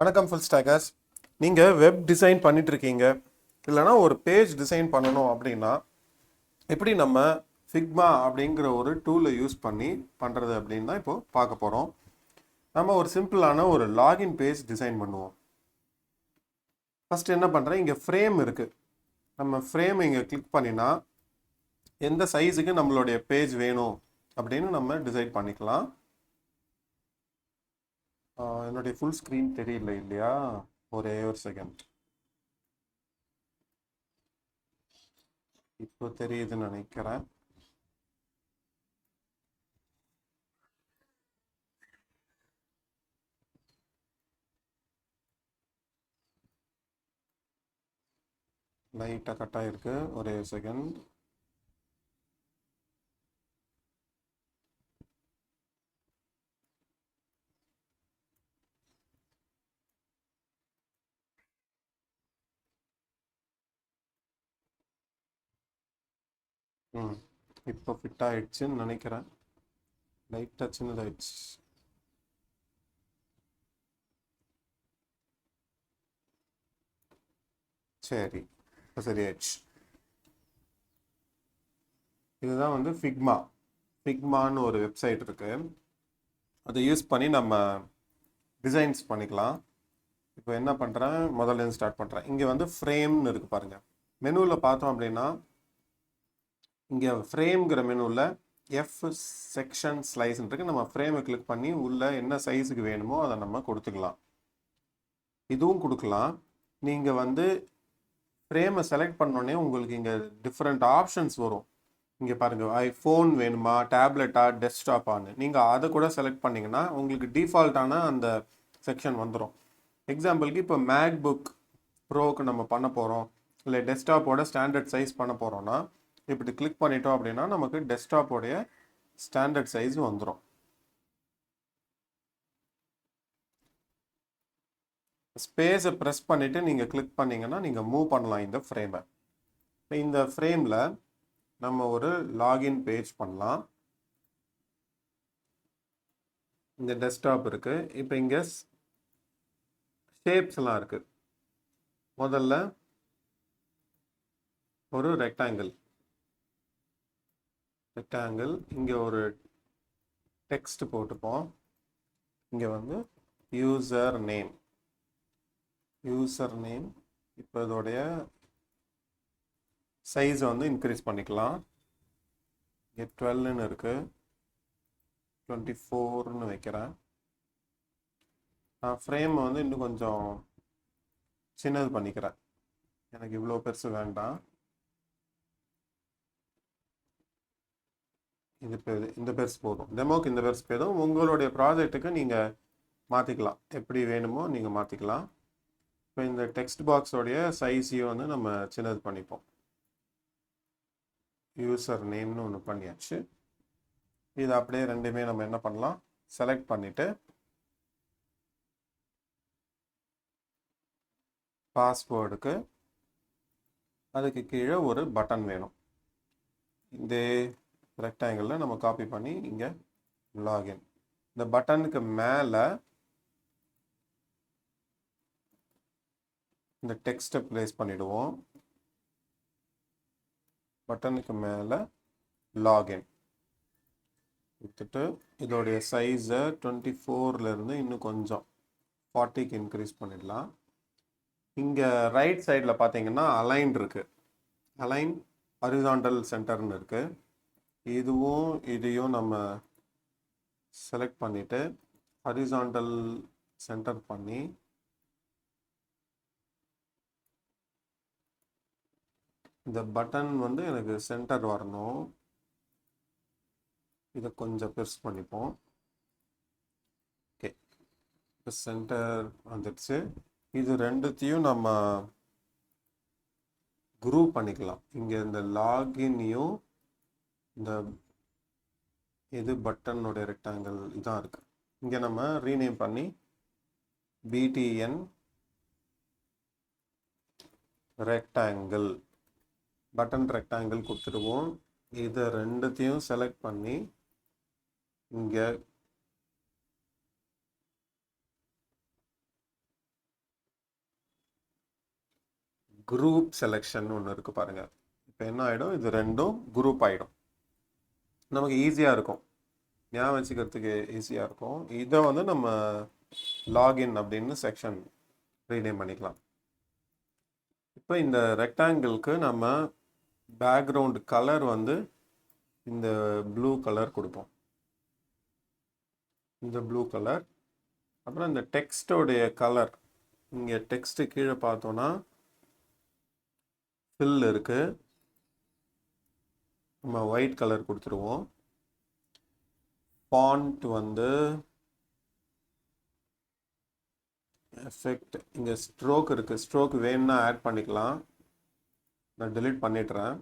வணக்கம் full stockers. நீங்கள் web design பண்ணிட்டு இருக்கீங்க, இல்லைனா ஒரு பேஜ் டிசைன் பண்ணணும் அப்படின்னா எப்படி நம்ம ஃபிக்மா அப்படிங்கிற ஒரு டூலை யூஸ் பண்ணி பண்ணுறது அப்படின்னு தான் இப்போது பார்க்க போகிறோம். நம்ம ஒரு சிம்பிளான ஒரு லாகின் பேஜ் டிசைன் பண்ணுவோம். ஃபஸ்ட்டு என்ன பண்ணுறேன், இங்கே ஃப்ரேம் இருக்குது. நம்ம ஃப்ரேம் இங்கே கிளிக் பண்ணினா எந்த சைஸுக்கு நம்மளுடைய பேஜ் வேணும் அப்படின்னு நம்ம டிசைட் பண்ணிக்கலாம். என்னுடைய ஃபுல் ஸ்க்ரீன் தெரியல இல்லையா, ஒரே ஒரு செகண்ட். இப்போ தெரியுதுன்னு நினைக்கிறேன். லைட்டாக கட் ஆகிருக்கு, ஒரே செகண்ட். இப்போ ஃபிட் ஆகிடுச்சுன்னு நினைக்கிறேன். லைட்டாக சின்னதாகிடுச்சு. சரி, இப்போ சரியாயிடுச்சு. இதுதான் வந்து ஃபிக்மான்னு ஒரு வெப்சைட் இருக்குது. அதை யூஸ் பண்ணி நம்ம டிசைன்ஸ் பண்ணிக்கலாம். இப்போ என்ன பண்ணுறேன், முதல்ல ஸ்டார்ட் பண்ணுறேன். இங்கே வந்து ஃப்ரேம்னு இருக்குது பாருங்கள். மெனுவில் பார்த்தோம் அப்படின்னா இங்கே ஃப்ரேம்ங்கிற மெனுவில் எஃப் செக்ஷன் ஸ்லைஸ்ன்னு இருக்குது. நம்ம ஃப்ரேமை கிளிக் பண்ணி உள்ளே என்ன சைஸுக்கு வேணுமோ அதை நம்ம கொடுத்துக்கலாம். இதுவும் கொடுக்கலாம். நீங்கள் வந்து ஃப்ரேமை செலக்ட் பண்ணோடனே உங்களுக்கு இங்கே டிஃப்ரெண்ட் ஆப்ஷன்ஸ் வரும். இங்கே பாருங்கள், ஐஃபோன் வேணுமா, டேப்லெட்டா, டெஸ்க்டாப்பான்னு நீங்கள் அதை கூட செலக்ட் பண்ணிங்கன்னா உங்களுக்கு டிஃபால்ட்டான அந்த செக்ஷன் வந்துடும். எக்ஸாம்பிளுக்கு இப்போ மேக் புக் ப்ரோவுக்கு நம்ம பண்ண போகிறோம், இல்லை டெஸ்க்டாப்போட ஸ்டாண்டர்ட் சைஸ் பண்ண போகிறோன்னா இப்படி கிளிக் பண்ணிட்டோம் அப்படின்னா நமக்கு டெஸ்க்டாப்போடைய ஸ்டாண்டர்ட் சைஸ் வந்துடும். ஸ்பேஸை ப்ரெஸ் பண்ணிவிட்டு நீங்கள் கிளிக் பண்ணிங்கன்னா நீங்கள் மூவ் பண்ணலாம் இந்த ஃப்ரேமை. இந்த ஃப்ரேமில் நம்ம ஒரு லாகின் பேஜ் பண்ணலாம். இந்த டெஸ்க்டாப் இருக்குது. இப்போ இங்கே ஷேப்ஸ்லாம் இருக்குது. முதல்ல ஒரு ரெக்டாங்கிள், இங்கே ஒரு டெக்ஸ்ட் போட்டுப்போம். இங்கே வந்து யூசர் நேம். இப்போ இதோடைய சைஸை வந்து இன்க்ரீஸ் பண்ணிக்கலாம். இங்கே 12ன்னு இருக்குது, 24ன்னு வைக்கிறேன். நான் ஃப்ரேமை வந்து இன்னும் கொஞ்சம் சின்னது பண்ணிக்கிறேன், எனக்கு இவ்வளோ பெருசு வேண்டாம். இந்த பெருசு போதும், டெமோக்கு இந்த பெருசு போதும். உங்களுடைய ப்ராஜெக்ட்டுக்கு நீங்கள் மாற்றிக்கலாம், எப்படி வேணுமோ நீங்கள் மாற்றிக்கலாம். இப்போ இந்த டெக்ஸ்ட் பாக்ஸோடைய சைஸையும் வந்து நம்ம சின்னது பண்ணிப்போம். யூசர் நேம்னு ஒன்று பண்ணியாச்சு. இது அப்படியே ரெண்டுமே நம்ம என்ன பண்ணலாம், செலக்ட் பண்ணிவிட்டு பாஸ்வேர்டுக்கு அதுக்கு கீழே ஒரு பட்டன் வேணும். இந்த ரெக்டாங்கிளில் நம்ம காப்பி பண்ணி இங்கே லாகின். இந்த பட்டனுக்கு மேலே இந்த டெக்ஸ்ட்டை ப்ளேஸ் பண்ணிவிடுவோம். பட்டனுக்கு மேலே லாகின் கொடுத்துட்டு இதோடைய சைஸை 24லேருந்து இன்னும் கொஞ்சம் 40க்கு இன்க்ரீஸ் பண்ணிடலாம். இங்கே ரைட் சைடில் பார்த்தீங்கன்னா அலைன் இருக்குது, அலைன் ஹரிசாண்டல் சென்டர்னு இருக்குது. இதையும் நம்ம செலக்ட் பண்ணிவிட்டு ஹரிசாண்டல் சென்டர் பண்ணி இந்த பட்டன் வந்து எனக்கு சென்டர் வரணும். இதை கொஞ்சம் பெருசு பண்ணிப்போம். ஓகே, இப்போ சென்டர் வந்துடுச்சு. இது ரெண்டுத்தையும் நம்ம குரூப் பண்ணிக்கலாம். இங்கே இந்த லாகினையும் இந்த இது பட்டனுடைய ரெக்டாங்கிள் இதான் இருக்குது. இங்கே நம்ம ரீநேம் பண்ணி பிடிஎன் ரெக்டாங்கிள், பட்டன் ரெக்டாங்கிள் கொடுத்துடுவோம். இதை ரெண்டுத்தையும் செலக்ட் பண்ணி இங்கே குரூப் செலெக்ஷன் ஒன்று இருக்குது பாருங்கள். இப்போ என்ன ஆகிடும், இது ரெண்டும் குரூப் ஆகிடும். நமக்கு ஈஸியாக இருக்கும், ஞாபகம் வச்சுக்கிறதுக்கு ஈஸியாக இருக்கும். இதை வந்து நம்ம லாகின் அப்படின்னு செக்ஷன் ரீநேம் பண்ணிக்கலாம். இப்போ இந்த ரெக்டாங்கிளுக்கு நம்ம பேக்ரவுண்ட் கலர் வந்து இந்த ப்ளூ கலர் கொடுப்போம், இந்த ப்ளூ கலர். அப்புறம் இந்த டெக்ஸ்டோடைய கலர், இங்கே டெக்ஸ்ட்டு கீழே பார்த்தோன்னா ஃபில் இருக்குது, நம்ம ஒயிட் கலர் கொடுத்துருவோம். ஃபாண்ட் வந்து எஃபெக்ட், இங்கே ஸ்ட்ரோக் இருக்குது, ஸ்ட்ரோக் வேணும்னா ஆட் பண்ணிக்கலாம், நான் delete பண்ணிடுறேன்.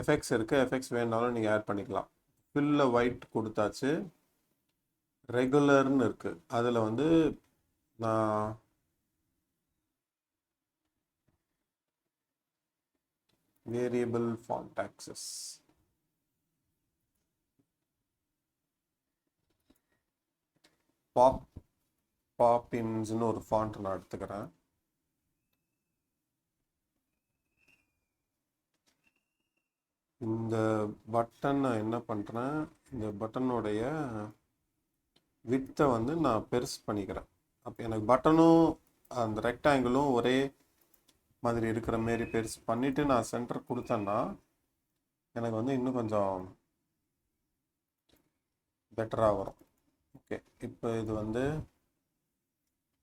எஃபெக்ட்ஸ் இருக்குது, எஃபெக்ட்ஸ் வேணுனாலும் நீங்கள் ஆட் பண்ணிக்கலாம். ஃபில்ல ஒயிட் கொடுத்தாச்சு. ரெகுலர்னு இருக்குது, அதில் வந்து நான் வேரியபிள் ஃபாண்ட் ஆக்சஸ் பாப்பின்ஸ்னு ஒரு ஃபாண்ட் நான் எடுத்துக்கிறேன். இந்த பட்டன் நான் என்ன பண்ணுறேன், இந்த பட்டனுடைய வித்தை வந்து நான் பெருசு பண்ணிக்கிறேன். அப்போ எனக்கு பட்டனும் அந்த ரெக்டாங்கிளும் ஒரே மாதிரி இருக்கிற மாரி பெருசு பண்ணிவிட்டு நான் சென்டர் கொடுத்தேன்னா எனக்கு வந்து இன்னும் கொஞ்சம் பெட்டராக வரும். ஓகே, இப்போ இது வந்து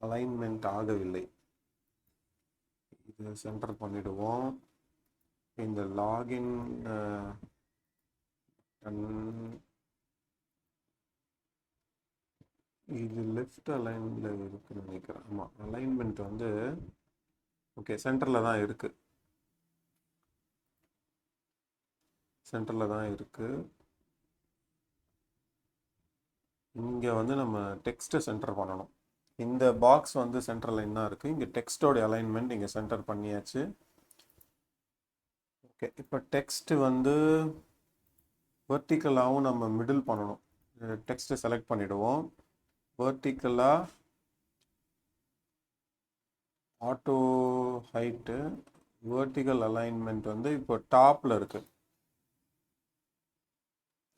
அலைன்மெண்ட் ஆகவில்லை, இது சென்டர் பண்ணிடுவோம். இந்த லாகின் இது லெஃப்ட் அலைனில் இருக்குன்னு நினைக்கிறேன். ஆமாம், அலைன்மெண்ட் வந்து ஓகே சென்டரில் தான் இருக்குது, சென்டரில் தான் இருக்குது. இங்கே வந்து நம்ம டெக்ஸ்ட்டை சென்டர் பண்ணணும். இந்த பாக்ஸ் வந்து சென்டரில் என்ன இருக்குது, இங்கே டெக்ஸ்டோடைய அலைன்மெண்ட் இங்கே சென்டர் பண்ணியாச்சு. ஓகே, இப்போ டெக்ஸ்ட் வந்து வெர்டிக்கலாகவும் நம்ம மிடில் பண்ணணும். டெக்ஸ்ட்டை செலக்ட் பண்ணிவிடுவோம். வெர்டிக்கலாக ஆட்டோ ஹைட்டு, வெர்டிக்கல் அலைன்மெண்ட் வந்து இப்போ டாப்பில் இருக்குது,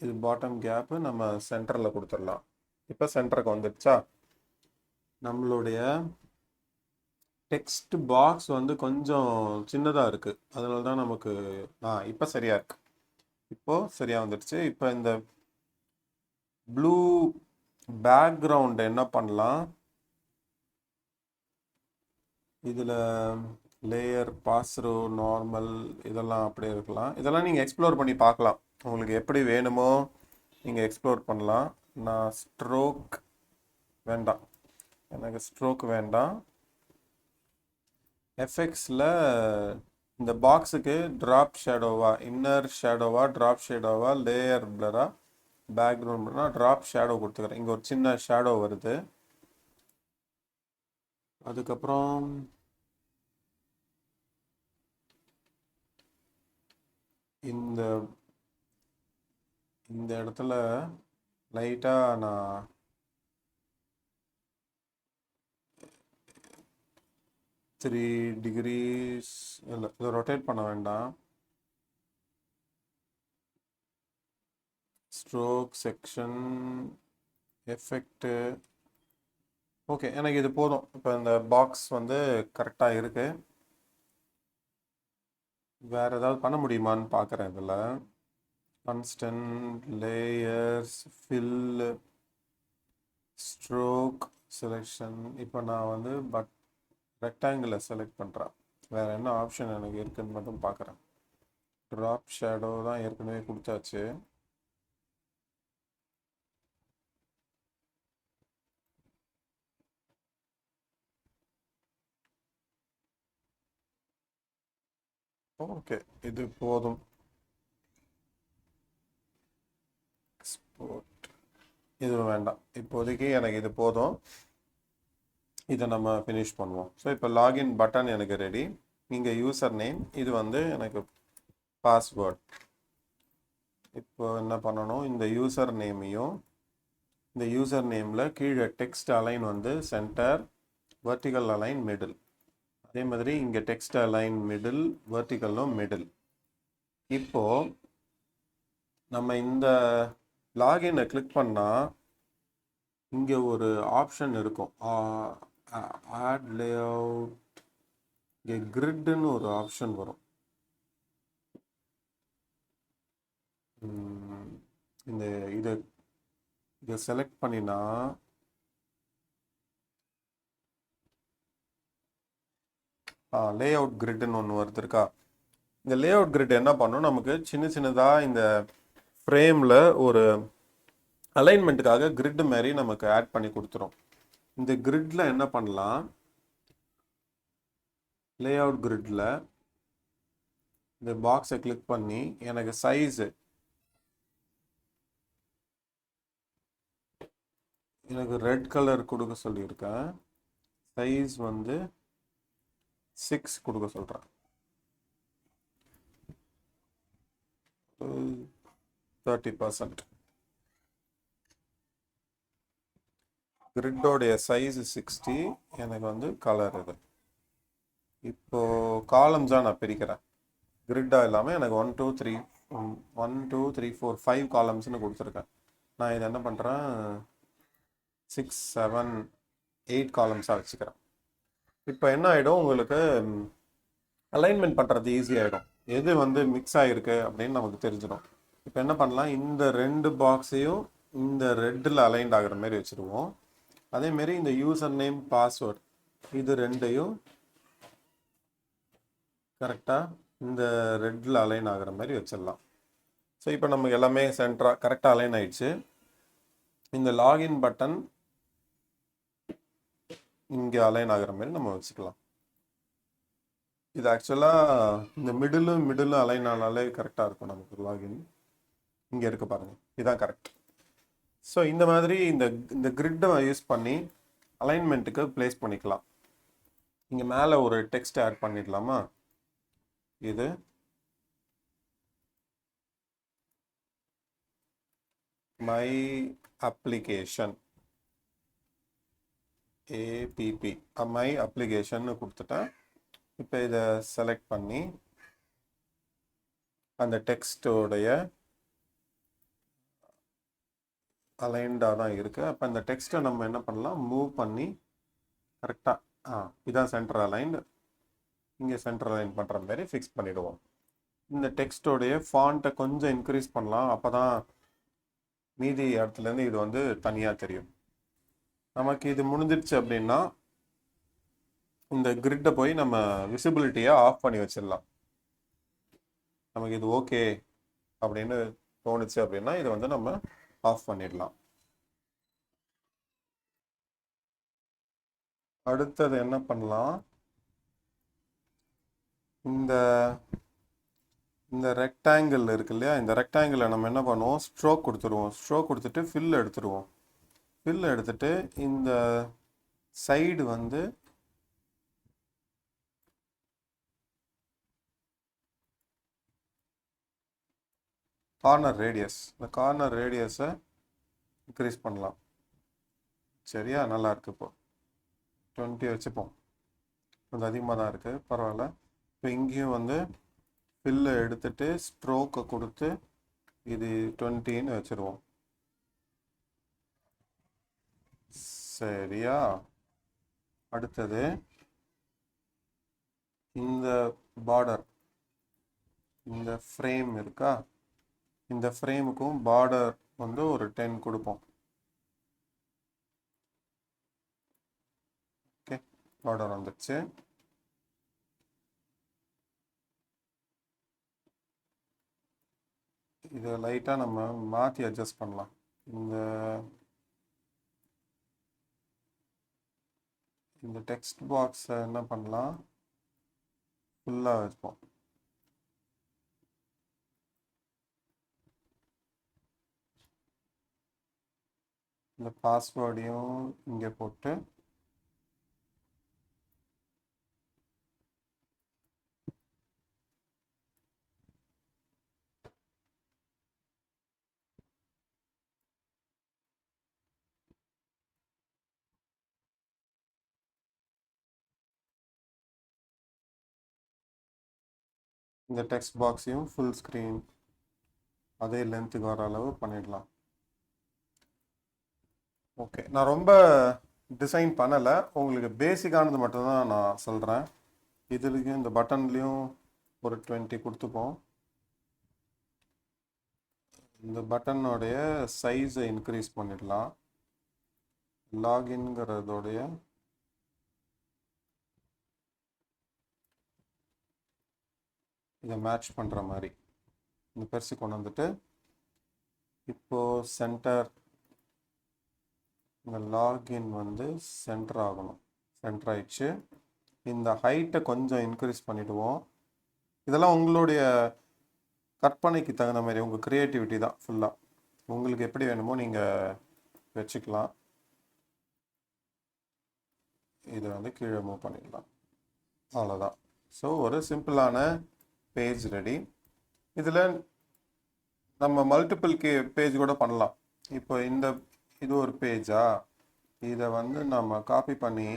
இது பாட்டம் கேப்பு, நம்ம சென்டரில் கொடுத்துடலாம். இப்போ சென்டருக்கு வந்துடுச்சா. நம்மளுடைய டெக்ஸ்ட் பாக்ஸ் வந்து கொஞ்சம் சின்னதாக இருக்குது, அதனால தான் நமக்கு இப்போ சரியாக இருக்குது, இப்போது சரியாக வந்துடுச்சு. இப்போ இந்த ப்ளூ பேக்ரவுண்ட் என்ன பண்ணலாம், இதில் லேயர், பாஸ்ரோ, நார்மல் இதெல்லாம் அப்படியே இருக்கலாம். இதெல்லாம் நீங்கள் எக்ஸ்ப்ளோர் பண்ணி பார்க்கலாம், உங்களுக்கு எப்படி வேணுமோ நீங்கள் எக்ஸ்ப்ளோர் பண்ணலாம். நான் ஸ்ட்ரோக் வேண்டாம், எனக்கு ஸ்ட்ரோக் வேண்டாம். எஃபெக்ட்ஸில் இந்த பாக்ஸுக்கு ட்ராப் ஷேடோவா, இன்னர் ஷேடோவா, ட்ராப் ஷேடோவா, லேயர் பிளரா, பேக்ரவுண்ட்னா ட்ராப் ஷேடோ கொடுத்துக்கிறேன். இங்கே ஒரு சின்ன ஷேடோ வருது. அதுக்கப்புறம் இந்த இந்த இடத்துல லைட்டாக நான் 3 டிகிரிஸ் இல்லை, இதை ரொட்டேட் பண்ண வேண்டாம். ஸ்ட்ரோக், செக்ஷன், எஃபெக்ட்டு, ஓகே எனக்கு இது போதும். இப்போ இந்த பாக்ஸ் வந்து கரெக்டாக இருக்குது. வேறு ஏதாவது பண்ண முடியுமான்னு பார்க்குறேன். இதில் constant, layers, fill, stroke, selection. இப்போ நான் வந்து ரெக்டாங்கிளை செலக்ட் பண்ணுறேன். வேறு என்ன ஆப்ஷன் எனக்கு இருக்குதுன்னு மட்டும் பார்க்குறேன். ட்ராப் ஷேடோ தான் ஏற்கனவே கொடுத்தாச்சு. ஓகே, இது போதும். எக்ஸ்போர்ட், இது வேண்டாம் இப்போதைக்கு, எனக்கு இது போதும். இதை நம்ம ஃபினிஷ் பண்ணுவோம். ஸோ இப்போ லாகின் பட்டன் எனக்கு ரெடி. இங்கே யூசர் நேம், இது வந்து எனக்கு பாஸ்வேர்ட். இப்போ என்ன பண்ணணும், இந்த யூசர் நேமையும் இந்த யூசர் நேமில் கீழே டெக்ஸ்ட் அலைன் வந்து சென்டர், வெர்டிக்கல் அலைன் மிடில், அதே மாதிரி இங்கே டெக்ஸ்ட் அலைன் மிடில், வெர்டிக்கலும் மிடில். இப்போ நம்ம இந்த லாகினை கிளிக் பண்ணால் இங்கே ஒரு ஆப்ஷன் இருக்கும், ஆட் லேஅவுட். இங்கே கிரிட்னு ஒரு ஆப்ஷன் வரும். இந்த இதை செலக்ட் பண்ணினா லேஅவுட் கிரிட்னு ஒன்று வருது இருக்கா. இந்த லேஅவுட் கிரிட் என்ன பண்ணும், நமக்கு சின்ன சின்னதாக இந்த ஃப்ரேமில் ஒரு அலைன்மெண்ட்டுக்காக கிரிட் மாதிரி நமக்கு ஆட் பண்ணி கொடுத்துரும். இந்த கிரிட்ல என்ன பண்ணலாம், லேஅவுட் கிரிட்ல இந்த பாக்ஸை கிளிக் பண்ணி எனக்கு சைஸு, எனக்கு ரெட் கலர் கொடுக்க சொல்லியிருக்கேன். சைஸ் வந்து 6 கொடுக்க சொல்கிறேன். 30%. கிரிட்டோடைய சைஸ் 60, எனக்கு வந்து கலர் இது. இப்போ காலம்ஸாக நான் பிரிக்கிறேன், கிரிட்டாக இல்லாமல் எனக்கு 1 2 3 1 2 3 4 5 காலம்ஸ்னு கொடுத்துருக்கேன். நான் இதை என்ன பண்ணுறேன், 6 7 8 காலம்ஸாக வச்சுக்கிறேன். இப்போ என்ன ஆகிடும், உங்களுக்கு அலைன்மெண்ட் பண்ணுறது ஈஸியாகிடும். எது வந்து மிக்ஸ் ஆகிருக்கு அப்படின்னு நமக்கு தெரிஞ்சிடும். இப்போ என்ன பண்ணலாம், இந்த 2 பாக்ஸையும் இந்த ரெட்டில் அலைன்ட் ஆகிற மாதிரி வச்சுருவோம். அதேமாரி இந்த யூசர் நேம் பாஸ்வேர்ட் இது ரெண்டையும் கரெக்டாக இந்த ரெட்டில் அலைன் ஆகிற மாதிரி வச்சிடலாம். ஸோ இப்போ நமக்கு எல்லாமே சென்டராக கரெக்டாக அலைன் ஆயிடுச்சு. இந்த லாகின் பட்டன் இங்கே அலைன் ஆகிற மாதிரி நம்ம வச்சுக்கலாம். இது ஆக்சுவலாக இந்த மிடிலும் அலைன் ஆனாலே கரெக்டாக இருக்கும் நமக்கு லாகின். இங்கே இருக்க பாருங்கள், இதுதான் கரெக்ட். ஸோ இந்த மாதிரி இந்த கிரிட்டை யூஸ் பண்ணி அலைன்மெண்ட்டுக்கு ப்ளேஸ் பண்ணிக்கலாம். இங்கே மேலே ஒரு டெக்ஸ்ட் ஆட் பண்ணிடலாமா, இது my application ABP my application கொடுத்துட்டேன். இப்போ இதை செலக்ட் பண்ணி அந்த டெக்ஸ்டோடைய அலைன்டாக தான் இருக்குது. அப்போ இந்த டெக்ஸ்ட்டை நம்ம என்ன பண்ணலாம், மூவ் பண்ணி கரெக்டாக இதான் சென்டர் அலைன்டு, இங்கே சென்டர் அலைன் பண்ணுற மாதிரி ஃபிக்ஸ் பண்ணிவிடுவோம். இந்த டெக்ஸ்டோடைய ஃபாண்ட்டை கொஞ்சம் இன்க்ரீஸ் பண்ணலாம், அப்போ தான் மீதி இடத்துலேருந்து இது வந்து தனியாக தெரியும். நமக்கு இது முடிஞ்சிடுச்சு அப்படின்னா இந்த கிரிட்டை போய் நம்ம விசிபிலிட்டியை ஆஃப் பண்ணி வச்சிடலாம். நமக்கு இது ஓகே அப்படின்னு தோணுச்சு அப்படின்னா இதை வந்து நம்ம ஆஃப் பண்ணிடலாம். அடுத்தது என்ன பண்ணலாம், இந்த ரெக்டாங்கிள் இருக்கு இல்லையா, இந்த ரெக்டாங்கிளை நம்ம என்ன பண்ணுவோம், ஸ்ட்ரோக் கொடுத்துருவோம். ஸ்ட்ரோக் கொடுத்துட்டு ஃபில் எடுத்துருவோம். ஃபில் எடுத்துட்டு இந்த சைடு வந்து கார்னர் ரேடியஸ், இந்த கார்னர் ரேடியஸை இன்க்ரீஸ் பண்ணலாம். சரியா, நல்லா இருக்கு. இப்போ 20 வச்சுப்போம், கொஞ்சம் அதிகமாக தான் இருக்குது, பரவாயில்ல. இப்போ இங்கேயும் வந்து ஃபில்லை எடுத்துட்டு ஸ்ட்ரோக்கை கொடுத்து இது 20ன்னு வச்சுருவோம். சரியா, அடுத்தது இந்த பார்டர், இந்த ஃப்ரேம் இருக்கா, இந்த ஃப்ரேமுக்கும் பார்டர் வந்து ஒரு 10 கொடுப்போம். ஓகே, பார்டர் வந்துடுச்சு. இதை லைட்டாக நம்ம மாற்றி அட்ஜஸ்ட் பண்ணலாம். இந்த டெக்ஸ்ட் பாக்ஸை என்ன பண்ணலாம், ஃபுல்லாக வச்சுப்போம். இந்த பாஸ்வேர்டையும் இங்கே போட்டு இந்த டெக்ஸ்ட் பாக்ஸையும் ஃபுல் ஸ்க்ரீன் அதே லென்த்துக்கு வர அளவு பண்ணிடலாம். ஓகே, நான் ரொம்ப டிசைன் பண்ணலை, உங்களுக்கு பேசிக்கானது மட்டும்தான் நான் சொல்கிறேன். இதுலேயும் இந்த பட்டன்லேயும் ஒரு 20 கொடுத்துப்போம். இந்த பட்டனோடைய சைஸை இன்க்ரீஸ் பண்ணிடலாம். லாகின்ங்கிறதோடைய இதை மேட்ச் பண்ணுற மாதிரி இந்த பெருசு கொண்டு வந்துட்டு, இப்போது சென்டர், இந்த லாகின் வந்து சென்டர் ஆகணும். சென்டர் ஆயிடுச்சு. இந்த ஹைட்டை கொஞ்சம் இன்க்ரீஸ் பண்ணிவிடுவோம். இதெல்லாம் உங்களுடைய கற்பனைக்கு தகுந்த மாதிரி, உங்கள் க்ரியேட்டிவிட்டி தான் ஃபுல்லாக. உங்களுக்கு எப்படி வேணுமோ நீங்கள் வச்சுக்கலாம். இதை வந்து கீழே மூவ் பண்ணிடலாம். அவ்வளோதான். ஸோ ஒரு சிம்பிளான பேஜ் ரெடி. இதில் நம்ம மல்டிபிள் பேஜ் கூட பண்ணலாம். இப்போ இது ஒரு பேஜா, இதை வந்து நம்ம காப்பி பண்ணி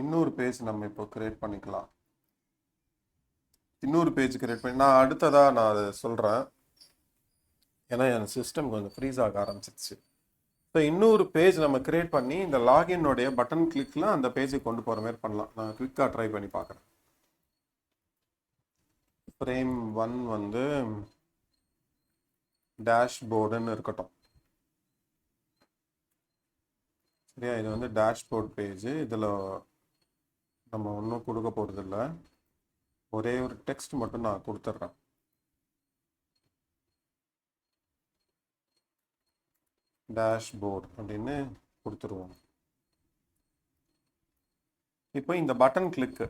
இன்னொரு பேஜ் நம்ம இப்போ க்ரியேட் பண்ணிக்கலாம். இன்னொரு பேஜ் க்ரியேட் பண்ணி நான் அடுத்ததாக நான் அதை சொல்கிறேன், ஏன்னா என் சிஸ்டம் கொஞ்சம் ஃப்ரீஸ் ஆக ஆரம்பிச்சிருச்சு. ஸோ இன்னொரு பேஜ் நம்ம க்ரியேட் பண்ணி இந்த லாகினுடைய பட்டன் கிளிக்கில் அந்த பேஜை கொண்டு போகிற மாதிரி பண்ணலாம். நான் குவிக்காக ட்ரை பண்ணி பார்க்குறேன். ஃப்ரேம் 1 வந்து டேஷ்போர்டுன்னு இருக்கட்டும். சரியா, இது வந்து டேஷ்போர்ட் பேஜ். இதில் நம்ம ஒன்றும் கொடுக்க போகிறதில்ல, ஒரே ஒரு டெக்ஸ்ட் மட்டும் நான் கொடுத்துட்றேன். டேஷ்போர்ட் அப்படின்னு கொடுத்துருவோம். இப்போ இந்த பட்டன் கிளிக்கு,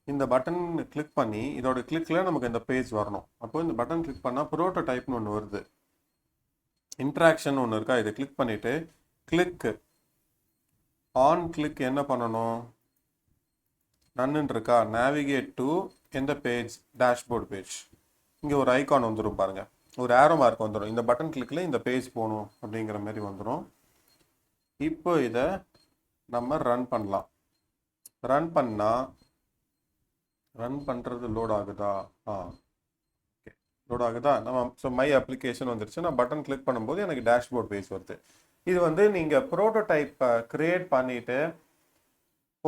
இந்த பட்டன் கிளிக் பண்ணி இதோட கிளிக்கில் நமக்கு இந்த பேஜ் வரணும். அப்போ இந்த பட்டன் கிளிக் பண்ணால் ப்ரோட்டோடைப்னு ஒன்று வருது, இன்ட்ராக்ஷன் ஒன்று இருக்கா. இதை கிளிக் பண்ணிவிட்டு கிளிக்கு ஆன் கிளிக் என்ன பண்ணணும், நன்னு இருக்கா, நேவிகேட் டு எந்த பேஜ், டேஷ்போர்ட் பேஜ். இங்கே ஒரு ஐகான் வந்துடும் பாருங்கள், ஒரு ஆரோ மார்க் வந்துடும். இந்த பட்டன் கிளிக்கில் இந்த பேஜ் போகணும் அப்படிங்கிற மாதிரி வந்துடும். இப்போ இதை நம்ம ரன் பண்ணலாம். ரன் பண்ணால் ரன் பண்ணுறது லோட் ஆகுதா? ஓகே, லோட் ஆகுதா. நம்ம மை அப்ளிகேஷன் வந்துருச்சு. நான் பட்டன் கிளிக் பண்ணும்போது எனக்கு டேஷ்போர்ட் பேஜ் வருது. இது வந்து நீங்கள் ப்ரோட்டோடைப்பை க்ரியேட் பண்ணிவிட்டு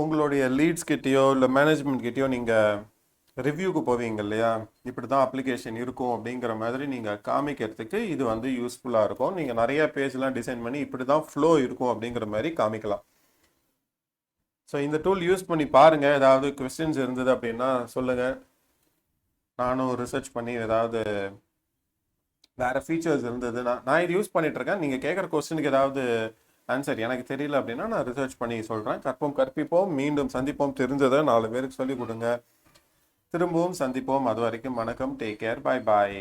உங்களுடைய லீட்ஸ் கிட்டேயோ இல்லை மேனேஜ்மெண்ட் கிட்டேயோ நீங்கள் ரிவ்யூக்கு போவீங்க இல்லையா, இப்படி தான் அப்ளிகேஷன் இருக்கும் அப்படிங்கிற மாதிரி நீங்கள் காமிக்கிறதுக்கு இது வந்து யூஸ்ஃபுல்லாக இருக்கும். நீங்கள் நிறைய பேஜ்லாம் டிசைன் பண்ணி இப்படி தான் ஃப்ளோ இருக்கும் அப்படிங்கிற மாதிரி காமிக்கலாம். ஸோ இந்த டூல் யூஸ் பண்ணி பாருங்கள். ஏதாவது கொஸ்டின்ஸ் இருந்தது அப்படின்னா சொல்லுங்கள், நானும் ரிசர்ச் பண்ணி ஏதாவது வேறு ஃபீச்சர்ஸ் இருந்தது நான் இது யூஸ் பண்ணிகிட்ருக்கேன். நீங்கள் கேட்குற கொஸ்டினுக்கு ஏதாவது ஆன்சர் எனக்கு தெரியல அப்படின்னா நான் ரிசர்ச் பண்ணி சொல்கிறேன். கற்போம் கற்பிப்போம், மீண்டும் சந்திப்போம். தெரிஞ்சதை 4 பேருக்கு சொல்லிக் கொடுங்க. திரும்பவும் சந்திப்போம். அது வரைக்கும் வணக்கம். Take care. பாய் பாய்.